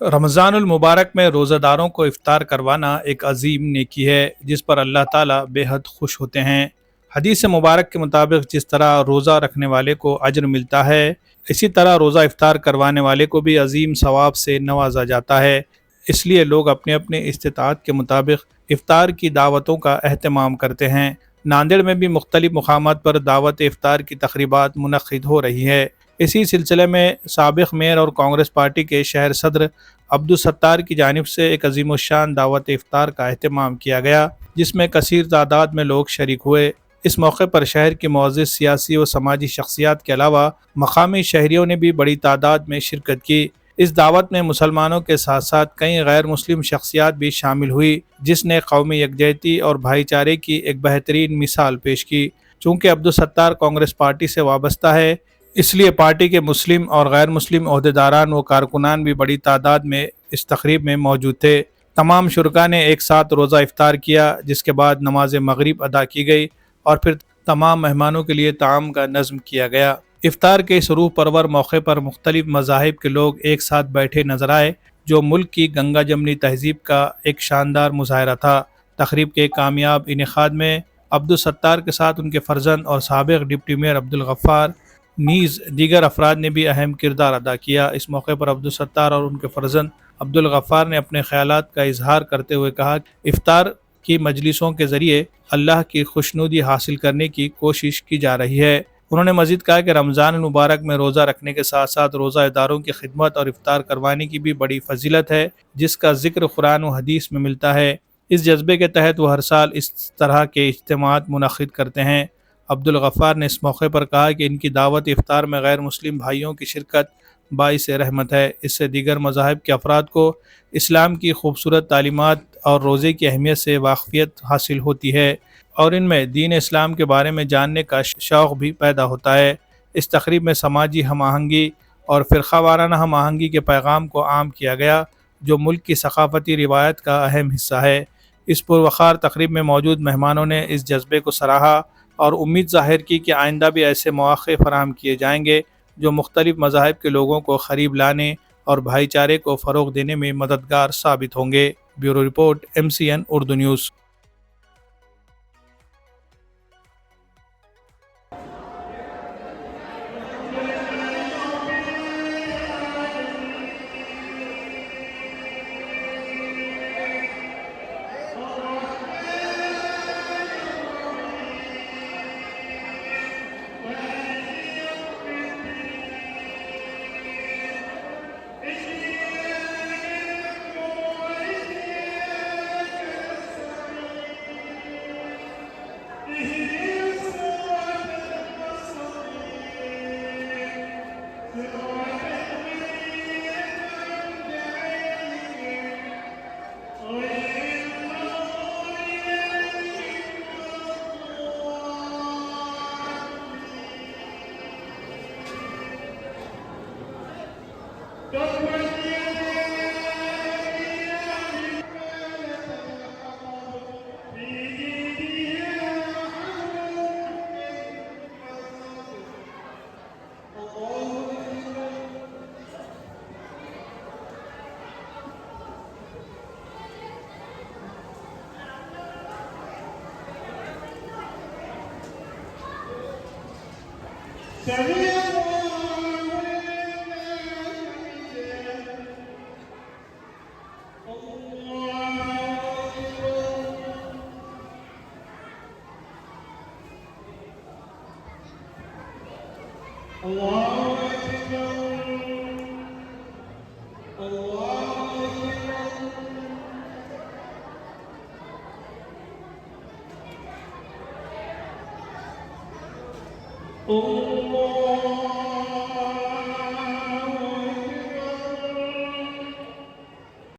रमज़ान मुबारक में रोज़ादारों को इफ्तार करवाना एक अजीम नेकी है जिस पर अल्लाह ताला बेहद खुश होते हैं। हदीस मुबारक के मुताबिक जिस तरह रोज़ा रखने वाले को अज्र मिलता है, इसी तरह रोज़ा इफ्तार करवाने वाले को भी अजीम सवाब से नवाजा जाता है। इसलिए लोग अपने अपने इस्तिताअत के मुताबिक इफ्तार की दावतों का अहतमाम करते हैं। नांदेड़ में भी मुख्तलिफ मकामात पर दावत इफ्तार की तकरीबात मुनक्किद हो रही है। इसी सिलसिले में साबिक़ मेयर और कांग्रेस पार्टी के शहर सदर अब्दुल सत्तार की जानिब से एक अजीमुश्शान दावत इफ्तार का अहतमाम किया गया, जिसमें कसीर तादाद में लोग शरीक हुए। इस मौके पर शहर की मुअज़्ज़िज़ सियासी व समाजी शख्सियात के अलावा मकामी शहरियों ने भी बड़ी तादाद में शिरकत की। इस दावत में मुसलमानों के साथ साथ कई गैर मुस्लिम शख्सियात भी शामिल हुई, जिसने कौमी यकजहती और भाईचारे की एक बेहतरीन मिसाल पेश की। चूँकि अब्दुल सत्तार कांग्रेस पार्टी से वाबस्ता है, इसलिए पार्टी के मुस्लिम और गैर मुस्लिम ओहदेदारान व कारकुनान भी बड़ी तादाद में इस तकरीब में मौजूद थे। तमाम शुरका ने एक साथ रोज़ा इफ्तार किया, जिसके बाद नमाज मगरिब अदा की गई और फिर तमाम मेहमानों के लिए ताम का नज़्म किया गया। इफ्तार के इस रूह परवर मौके पर मुख्तलिफ मज़ाहिब के लोग एक साथ बैठे नजर आए, जो मुल्क की गंगा जमनी तहजीब का एक शानदार मुजाहरा था। तकरीब के कामयाब इनेकाद में अब्दुल सत्तार के साथ उनके फर्जंद और साबिक़ डिप्टी मेयर अब्दुल गफ्फार नीज़ दीगर अफराद ने भी अहम किरदार अदा किया। इस मौके पर अब्दुल सत्तार और उनके फर्जंद अब्दुल गफ्फार ने अपने ख्यालात का इजहार करते हुए कहा कि इफ्तार की मजलिसों के ज़रिए अल्लाह की खुशनुदी हासिल करने की कोशिश की जा रही है। उन्होंने मज़ीद कहा कि रमज़ान मुबारक में रोज़ा रखने के साथ साथ रोज़ा इदारों की खिदमत और इफ्तार करवाने की भी बड़ी फजीलत है, जिसका ज़िक्र कुरान व हदीस में मिलता है। इस जज्बे के तहत वो हर साल इस तरह के इज्तिमात मुनक्किद करते हैं। अब्दुल गफ्फार ने इस मौके पर कहा कि इनकी दावत इफ्तार में गैर मुस्लिम भाइयों की शिरकत बाइस रहमत है। इससे दीगर मज़ाहिब के अफराद को इस्लाम की खूबसूरत तालीमात और रोज़े की अहमियत से वाक़फियत हासिल होती है और इनमें दीन इस्लाम के बारे में जानने का शौक़ भी पैदा होता है। इस तकरीब में समाजी हम आहंगी और फ़िरक़ा वाराना हम आहंगी के पैगाम को आम किया गया, जो मुल्क की सकाफ़ती रिवायत का अहम हिस्सा है। इस पुरवक़ार तकरीब में मौजूद मेहमानों ने इस जज्बे को सराहा और उम्मीद ज़ाहिर की कि आइंदा भी ऐसे मौक़े फ़राहम किए जाएंगे, जो मुख्तलिफ़ मज़ाहिब के लोगों को क़रीब लाने और भाईचारे को फ़रोग़ देने में मददगार साबित होंगे। Bureau report, MCN Urdu news. Allah